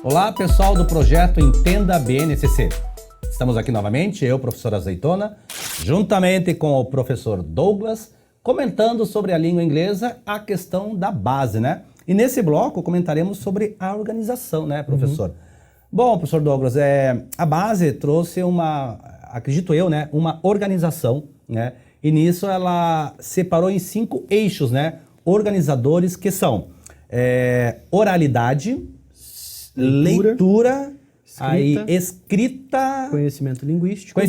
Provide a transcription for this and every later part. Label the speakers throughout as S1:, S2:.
S1: Olá, pessoal do projeto Entenda BNCC. Estamos aqui novamente, eu, professor Azeitona, juntamente com o professor Douglas, comentando sobre a língua inglesa, a questão da base, né? E nesse bloco comentaremos sobre a organização, né, professor? Bom, professor Douglas, a base trouxe acredito eu, né, uma organização, né? E nisso ela separou em 5 eixos, né, organizadores, que são oralidade, leitura, escrita,
S2: conhecimento linguístico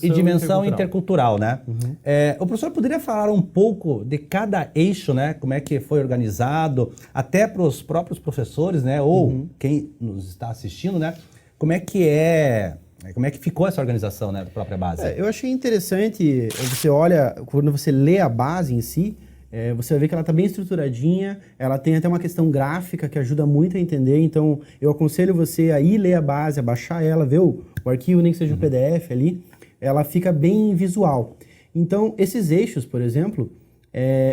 S1: e dimensão intercultural, né? O professor poderia falar um pouco de cada eixo, né? Como é que foi organizado, até para os próprios professores, né? Ou quem nos está assistindo, né? Como é que ficou essa organização, né, da própria base?
S2: Eu achei interessante, você olha, quando você lê a base em si, você vai ver que ela está bem estruturadinha, ela tem até uma questão gráfica que ajuda muito a entender, então eu aconselho você a ir ler a base, a baixar ela, ver o arquivo, nem que seja o PDF ali, ela fica bem visual. Então, esses eixos, por exemplo,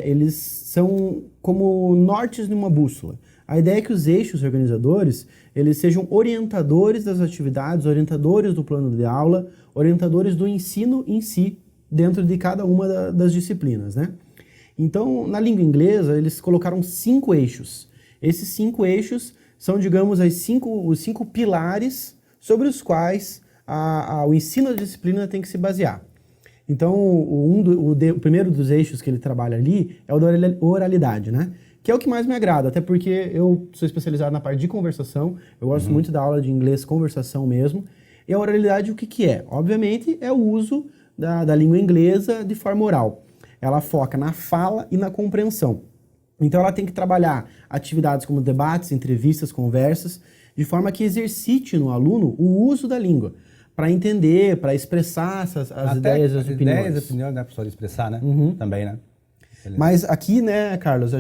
S2: eles são como nortes numa bússola. A ideia é que os eixos organizadores, eles sejam orientadores das atividades, orientadores do plano de aula, orientadores do ensino em si, dentro de cada uma das disciplinas, né? Então, na língua inglesa, eles colocaram 5 eixos. Esses 5 eixos são, digamos, os 5 pilares sobre os quais o ensino da disciplina tem que se basear. Então, o primeiro dos eixos que ele trabalha ali é o da oralidade, né? Que é o que mais me agrada, até porque eu sou especializado na parte de conversação, eu gosto muito da aula de inglês conversação mesmo. E a oralidade, o que é? Obviamente, é o uso da língua inglesa de forma oral. Ela foca na fala e na compreensão. Então ela tem que trabalhar atividades como debates, entrevistas, conversas, de forma que exercite no aluno o uso da língua, para entender, para expressar as ideias e as opiniões.
S1: Ideias e opiniões, né, professor, expressar, né? Também, né?
S2: Mas aqui, né, Carlos,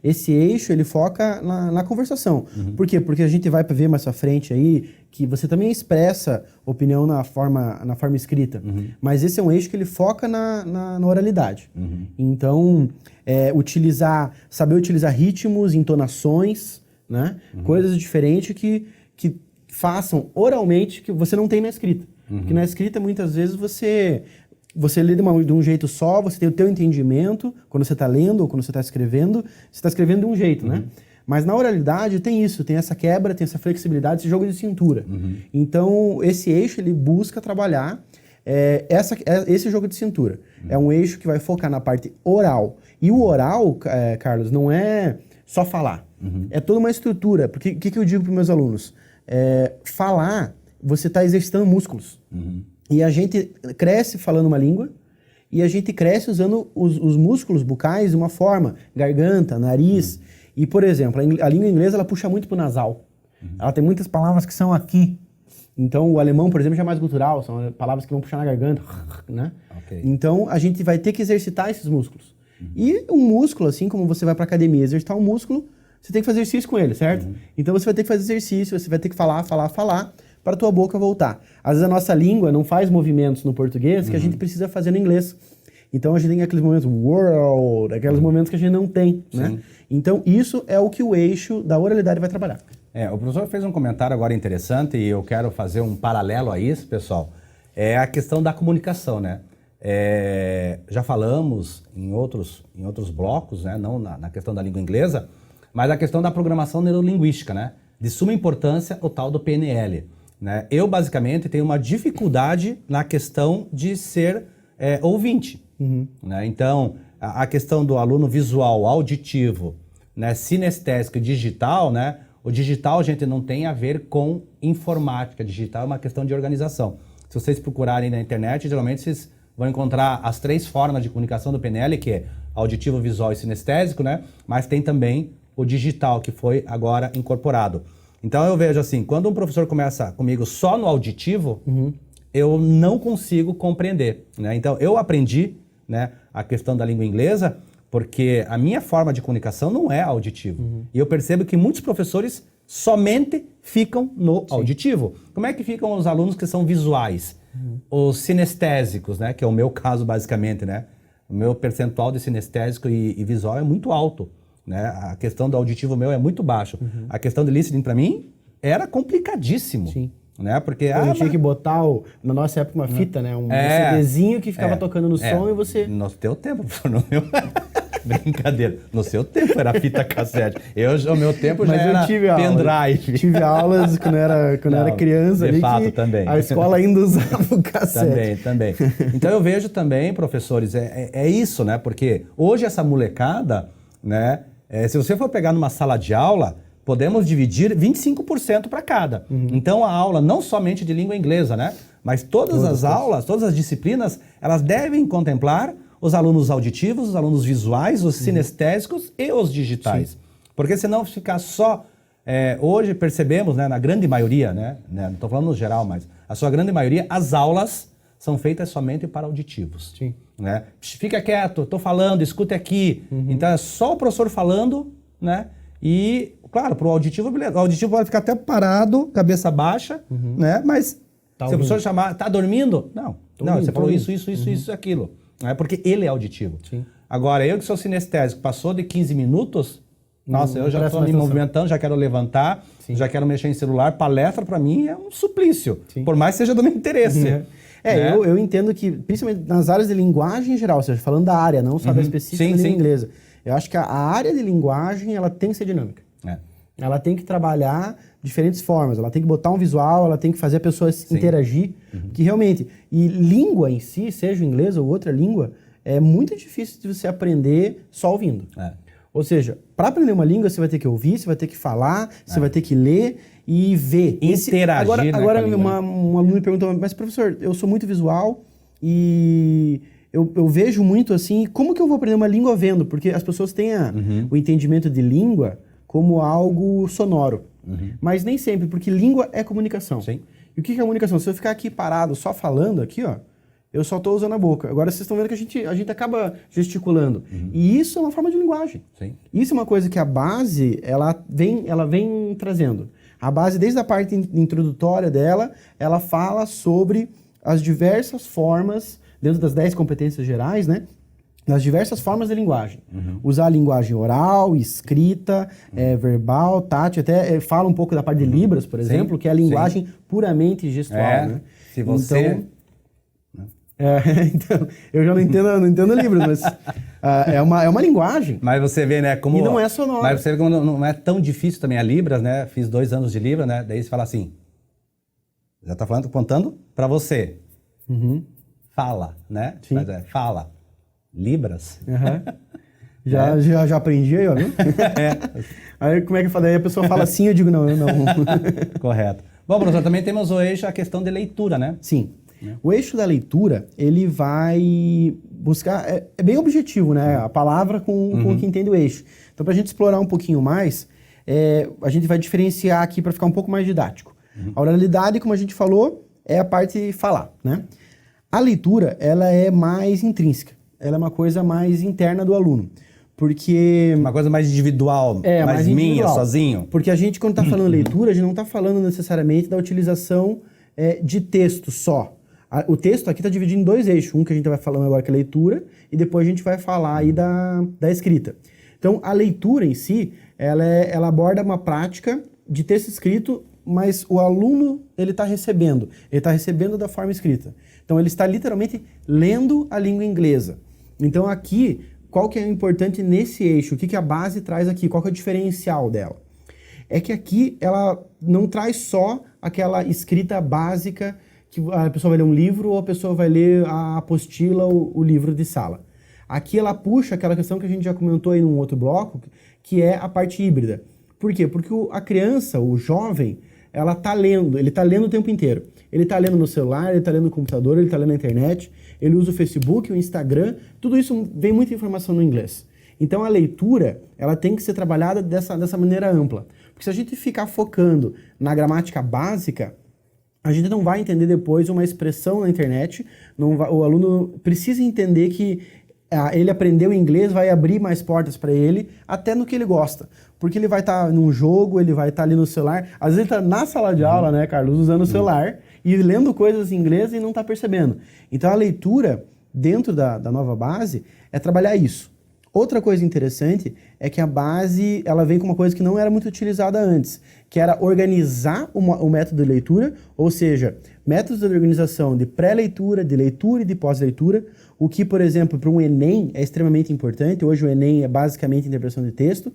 S2: esse eixo, ele foca na conversação. Por quê? Porque a gente vai ver mais pra frente aí que você também expressa opinião na forma escrita. Mas esse é um eixo que ele foca na oralidade. Então, saber utilizar ritmos, entonações, né? Coisas diferentes que façam oralmente que você não tem na escrita. Porque na escrita, muitas vezes, você lê de um jeito só, você tem o teu entendimento, quando você está lendo ou quando você está escrevendo de um jeito, né? Mas na oralidade tem isso, tem essa quebra, tem essa flexibilidade, esse jogo de cintura. Então, esse eixo, ele busca trabalhar esse jogo de cintura. É um eixo que vai focar na parte oral. E o oral, Carlos, não é só falar. É toda uma estrutura. Porque o que eu digo para os meus alunos? Falar, você está exercitando músculos. E a gente cresce falando uma língua e a gente cresce usando os músculos bucais de uma forma, garganta, nariz. E, por exemplo, a língua inglesa ela puxa muito pro nasal. Ela tem muitas palavras que são aqui. Então, o alemão, por exemplo, já é mais gutural, são palavras que vão puxar na garganta, né? Então, a gente vai ter que exercitar esses músculos. E um músculo, assim como você vai para academia exercitar um músculo, você tem que fazer exercício com ele, certo? Então, você vai ter que fazer exercício, você vai ter que falar, para a tua boca voltar. Às vezes a nossa língua não faz movimentos no português que a gente precisa fazer no inglês. Então a gente tem aqueles momentos world, aqueles momentos que a gente não tem, né? Então isso é o que o eixo da oralidade vai trabalhar.
S1: O professor fez um comentário agora interessante e eu quero fazer um paralelo a isso, pessoal. É a questão da comunicação, né? Já falamos em outros blocos, né? Não na questão da língua inglesa, mas a questão da programação neurolinguística, né? De suma importância o tal do PNL. Né? Eu, basicamente, tenho uma dificuldade na questão de ser ouvinte. Né? Então, a questão do aluno visual, auditivo, né? Sinestésico e digital, né? O digital, gente, não tem a ver com informática. Digital é uma questão de organização. Se vocês procurarem na internet, geralmente vocês vão encontrar as 3 formas de comunicação do PNL, que é auditivo, visual e sinestésico, né? Mas tem também o digital, que foi agora incorporado. Então eu vejo assim, quando um professor começa comigo só no auditivo, eu não consigo compreender, né? Então eu aprendi, né, a questão da língua inglesa porque a minha forma de comunicação não é auditivo. E eu percebo que muitos professores somente ficam no auditivo. Como é que ficam os alunos que são visuais? Os sinestésicos, né, que é o meu caso basicamente, né? O meu percentual de sinestésico e visual é muito alto. Né? A questão do auditivo meu é muito baixo. A questão de listening, para mim, era complicadíssimo.
S2: Sim.
S1: Né? Porque
S2: a gente tinha que botar, na nossa época, uma fita, né? Um CDzinho que ficava tocando no som e você...
S1: No teu tempo, no meu... Brincadeira. No seu tempo era fita cassete. O meu tempo já era pendrive.
S2: Tive aulas quando era criança.
S1: De fato, também.
S2: A escola ainda usava o cassete.
S1: Também. Então eu vejo também, professores, é isso, né? Porque hoje essa molecada, né? Se você for pegar numa sala de aula, podemos dividir 25% para cada. Então a aula não somente de língua inglesa, né? Mas todas as aulas, todas as disciplinas, elas devem contemplar os alunos auditivos, os alunos visuais, os sinestésicos e os digitais. Sim. Porque senão ficar só... hoje percebemos, né, na grande maioria, né, não estou falando no geral, mas a sua grande maioria, as aulas são feitas somente para auditivos.
S2: Sim.
S1: Né? Fica quieto, estou falando, escute aqui. Então é só o professor falando, né? E, claro, para o auditivo, beleza. O auditivo pode ficar até parado, cabeça baixa, né? Mas se o professor chamar, está dormindo? Não, você falou isso, aquilo. Porque ele é auditivo.
S2: Sim.
S1: Agora, eu que sou sinestésico, passou de 15 minutos, nossa, eu já estou me movimentando, já quero levantar, já quero mexer em celular. Palestra, para mim, é um suplício, por mais que seja do meu interesse. Né?
S2: Eu entendo que, principalmente nas áreas de linguagem em geral, ou seja, falando da área, não só da específica da língua inglesa, eu acho que a área de linguagem, ela tem que ser dinâmica. Ela tem que trabalhar de diferentes formas, ela tem que botar um visual, ela tem que fazer a pessoa interagir, que realmente... E língua em si, seja o inglês ou outra língua, é muito difícil de você aprender só ouvindo. Ou seja, para aprender uma língua, você vai ter que ouvir, você vai ter que falar, você vai ter que ler e ver.
S1: Interagir,
S2: Agora um aluno me perguntou, mas professor, eu sou muito visual e... Eu vejo muito assim, como que eu vou aprender uma língua vendo? Porque as pessoas têm o entendimento de língua como algo sonoro. Mas nem sempre, porque língua é comunicação.
S1: Sim.
S2: E o que é comunicação? Se eu ficar aqui parado só falando aqui, ó, eu só estou usando a boca. Agora vocês estão vendo que a gente acaba gesticulando. E isso é uma forma de linguagem.
S1: Sim.
S2: Isso é uma coisa que a base, ela vem trazendo. A base, desde a parte introdutória dela, ela fala sobre as diversas formas, dentro das 10 competências gerais, né? Das diversas formas de linguagem. Usar a linguagem oral, escrita, verbal, tátil, até fala um pouco da parte de Libras, por exemplo, que é a linguagem puramente gestual. Né?
S1: Se você...
S2: Então, eu já não entendo Libras, mas é uma linguagem.
S1: Mas você vê, né, como...
S2: E não é sonora.
S1: Mas você vê como não é tão difícil também a Libras, né? Fiz 2 anos de Libras, né? Daí você fala assim, já tá contando pra você. Fala, né?
S2: Sim.
S1: Mas fala. Libras.
S2: Já aprendi aí, ó, viu? Aí como é que eu falei? Aí a pessoa fala assim, eu digo não, eu não.
S1: Correto. Bom, professor, também temos o eixo, a questão de leitura, né?
S2: Sim. O eixo da leitura, ele vai buscar... É bem objetivo, né? A palavra com o que entende o eixo. Então, para a gente explorar um pouquinho mais, a gente vai diferenciar aqui para ficar um pouco mais didático. A oralidade, como a gente falou, é a parte de falar, né? A leitura, ela é mais intrínseca. Ela é uma coisa mais interna do aluno. Porque...
S1: Uma coisa mais individual, mais minha, sozinho.
S2: Porque a gente, quando está falando leitura, a gente não está falando necessariamente da utilização de texto só. O texto aqui está dividido em 2 eixos. Um que a gente vai falando agora, que é a leitura, e depois a gente vai falar aí da escrita. Então, a leitura em si, ela aborda uma prática de texto escrito, mas o aluno, ele está recebendo da forma escrita. Então, ele está literalmente lendo a língua inglesa. Então, aqui, qual que é o importante nesse eixo? O que a base traz aqui? Qual que é o diferencial dela? É que aqui, ela não traz só aquela escrita básica que a pessoa vai ler um livro ou a pessoa vai ler a apostila ou o livro de sala. Aqui ela puxa aquela questão que a gente já comentou aí num outro bloco, que é a parte híbrida. Por quê? Porque a criança, o jovem, ele está lendo o tempo inteiro. Ele está lendo no celular, ele está lendo no computador, ele está lendo na internet, ele usa o Facebook, o Instagram, tudo isso vem muita informação no inglês. Então a leitura, ela tem que ser trabalhada dessa maneira ampla. Porque se a gente ficar focando na gramática básica, a gente não vai entender depois uma expressão na internet, o aluno precisa entender que ele aprendeu inglês, vai abrir mais portas para ele, até no que ele gosta. Porque ele vai estar num jogo, ele vai estar ali no celular. Às vezes ele está na sala de aula, né, Carlos, usando o celular e lendo coisas em inglês e não está percebendo. Então a leitura, dentro da nova base, é trabalhar isso. Outra coisa interessante é que a base ela vem com uma coisa que não era muito utilizada antes, que era organizar o método de leitura, ou seja, métodos de organização de pré-leitura, de leitura e de pós-leitura, o que, por exemplo, para um Enem é extremamente importante. Hoje o Enem é basicamente interpretação de texto,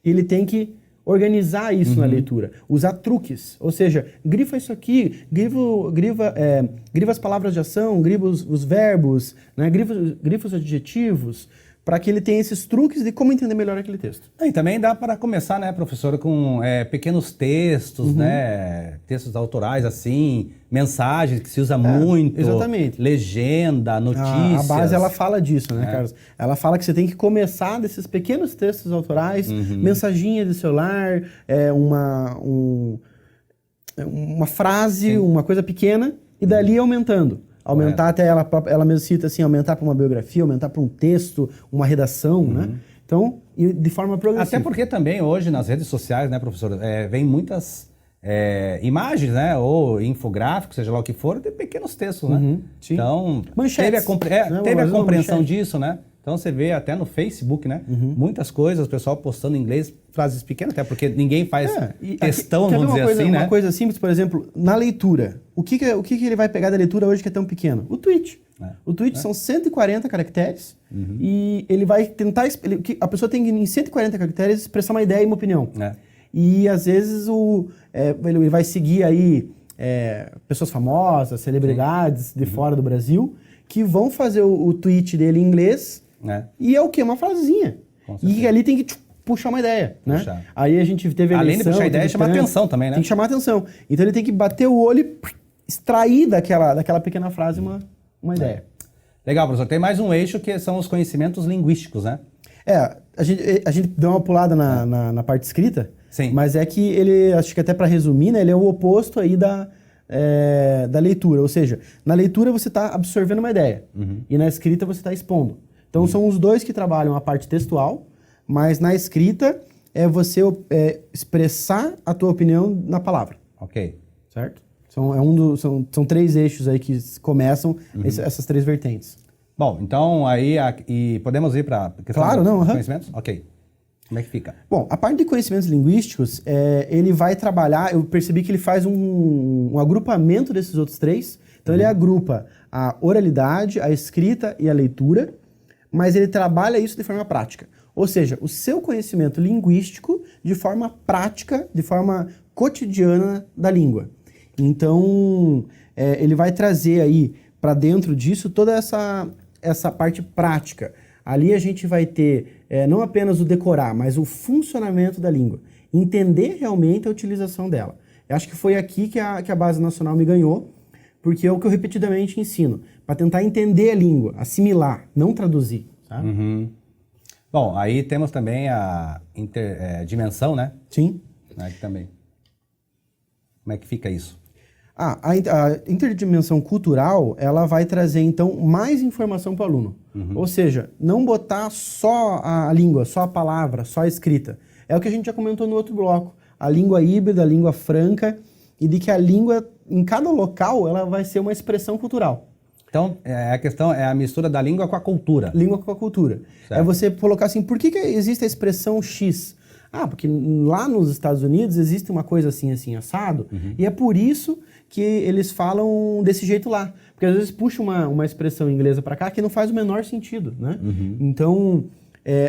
S2: e ele tem que organizar isso na leitura, usar truques, ou seja, grifa isso aqui, grifa as palavras de ação, grifa os verbos, né, grifa os adjetivos, para que ele tenha esses truques de como entender melhor aquele texto.
S1: E também dá para começar, né, professor, com pequenos textos, né, textos autorais, assim, mensagens que se usa muito.
S2: Exatamente.
S1: Legenda, notícias.
S2: A base, ela fala disso, né, Carlos? Ela fala que você tem que começar desses pequenos textos autorais, mensaginha de celular, uma frase, uma coisa pequena, e dali aumentando. Aumentar até ela mesma cita assim, aumentar para uma biografia, aumentar para um texto, uma redação, né? Então, de forma progressiva.
S1: Até porque também hoje nas redes sociais, né, professor, vem muitas imagens, né, ou infográficos, seja lá o que for, de pequenos textos, né?
S2: Sim.
S1: Então,
S2: manchetes,
S1: teve a compreensão disso, né? Então você vê até no Facebook, né? Muitas coisas, o pessoal postando em inglês, frases pequenas, até porque ninguém faz textão, vamos dizer assim, né?
S2: Uma coisa simples, por exemplo, na leitura. O que ele vai pegar da leitura hoje que é tão pequeno? O tweet. O tweet são 140 caracteres e ele vai tentar... a pessoa tem que, em 140 caracteres, expressar uma ideia e uma opinião. E às vezes ele vai seguir aí pessoas famosas, celebridades de fora do Brasil, que vão fazer o tweet dele em inglês... E é o quê? Uma frasezinha. E ali tem que puxar uma ideia, né? Aí a gente teve a eleição...
S1: Além de puxar a ideia, chamar atenção também, né?
S2: Tem que chamar atenção. Então ele tem que bater o olho e extrair daquela pequena frase uma ideia.
S1: Legal, professor. Tem mais um eixo que são os conhecimentos linguísticos, né?
S2: A gente deu uma pulada na parte escrita,
S1: Sim.
S2: Mas é que ele, acho que até para resumir, né, ele é o oposto aí da leitura. Ou seja, na leitura você está absorvendo uma ideia e na escrita você está expondo. Então são os dois que trabalham a parte textual, mas na escrita é você expressar a tua opinião na palavra.
S1: Ok.
S2: Certo? São 3 eixos aí que começam essas 3 vertentes.
S1: Bom, então aí e podemos ir para a questão dos conhecimentos? Ok. Como é que fica?
S2: Bom, a parte de conhecimentos linguísticos, ele vai trabalhar, eu percebi que ele faz um agrupamento desses outros 3. Então ele agrupa a oralidade, a escrita e a leitura, mas ele trabalha isso de forma prática. Ou seja, o seu conhecimento linguístico de forma prática, de forma cotidiana da língua. Então, ele vai trazer aí para dentro disso toda essa parte prática. Ali a gente vai ter não apenas o decorar, mas o funcionamento da língua. Entender realmente a utilização dela. Eu acho que foi aqui que a Base Nacional me ganhou, porque é o que eu repetidamente ensino. Para tentar entender a língua, assimilar, não traduzir. Sabe?
S1: Bom, aí temos também a dimensão, né?
S2: Sim.
S1: Também. Como é que fica isso?
S2: A interdimensão cultural, ela vai trazer, então, mais informação para o aluno. Ou seja, não botar só a língua, só a palavra, só a escrita. É o que a gente já comentou no outro bloco. A língua híbrida, a língua franca, e de que a língua, em cada local, ela vai ser uma expressão cultural.
S1: Então, a questão é a mistura da língua com a cultura.
S2: Língua com a cultura. Certo. É você colocar assim, por que existe a expressão X? Porque lá nos Estados Unidos existe uma coisa assim, assim, assado, e é por isso que eles falam desse jeito lá. Porque às vezes puxa uma expressão inglesa para cá que não faz o menor sentido, né? Então,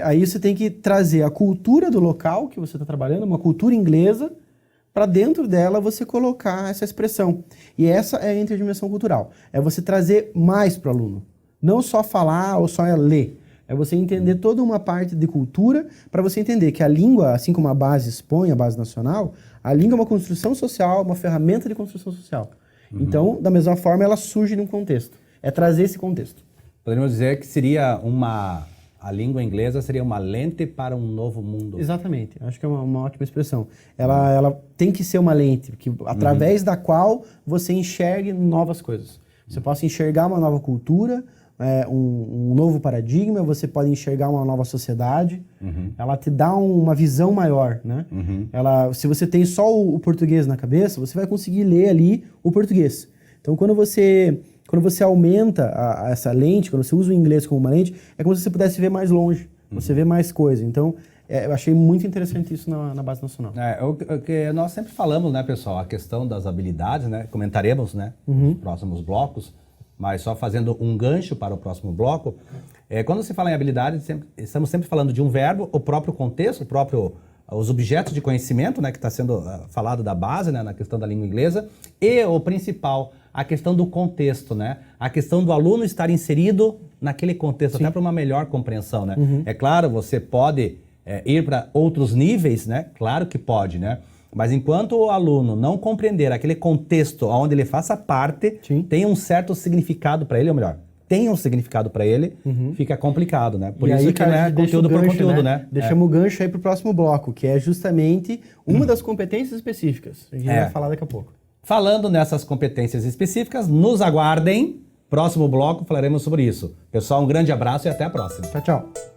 S2: aí você tem que trazer a cultura do local que você está trabalhando, uma cultura inglesa, para dentro dela você colocar essa expressão. E essa é a interdimensão cultural. É você trazer mais para o aluno. Não só falar ou só ler. É você entender toda uma parte de cultura para você entender que a língua, assim como a base expõe, a base nacional, a língua é uma construção social, uma ferramenta de construção social. Então, da mesma forma, ela surge num contexto. É trazer esse contexto.
S1: Poderíamos dizer que seria a língua inglesa seria uma lente para um novo mundo.
S2: Exatamente. Acho que é uma ótima expressão. Ela tem que ser uma lente, através da qual você enxergue novas coisas. Você possa enxergar uma nova cultura, um novo paradigma, você pode enxergar uma nova sociedade. Ela te dá uma visão maior, né? Se você tem só o português na cabeça, você vai conseguir ler ali o português. Então, quando você aumenta essa lente, quando você usa o inglês como uma lente, é como se você pudesse ver mais longe, você vê mais coisa. Então, eu achei muito interessante isso na Base Nacional.
S1: O que nós sempre falamos, né, pessoal, a questão das habilidades, né, comentaremos, né, nos próximos blocos, mas só fazendo um gancho para o próximo bloco, quando se fala em habilidades, estamos sempre falando de um verbo, o próprio contexto, os objetos de conhecimento, né, que está sendo falado da base, né, na questão da língua inglesa, e o principal, a questão do contexto, né, a questão do aluno estar inserido naquele contexto, até para uma melhor compreensão, né. É claro, você pode ir para outros níveis, né, claro que pode, né, mas enquanto o aluno não compreender aquele contexto onde ele faça parte, tem um certo significado para ele, ou melhor, tem um significado para ele, fica complicado, né? Por
S2: e
S1: isso
S2: aí,
S1: que não é conteúdo por conteúdo, né?
S2: Deixamos o gancho aí pro próximo bloco, que é justamente uma das competências específicas. A gente vai falar daqui a pouco.
S1: Falando nessas competências específicas, nos aguardem. Próximo bloco falaremos sobre isso. Pessoal, um grande abraço e até a próxima.
S2: Tchau, tchau.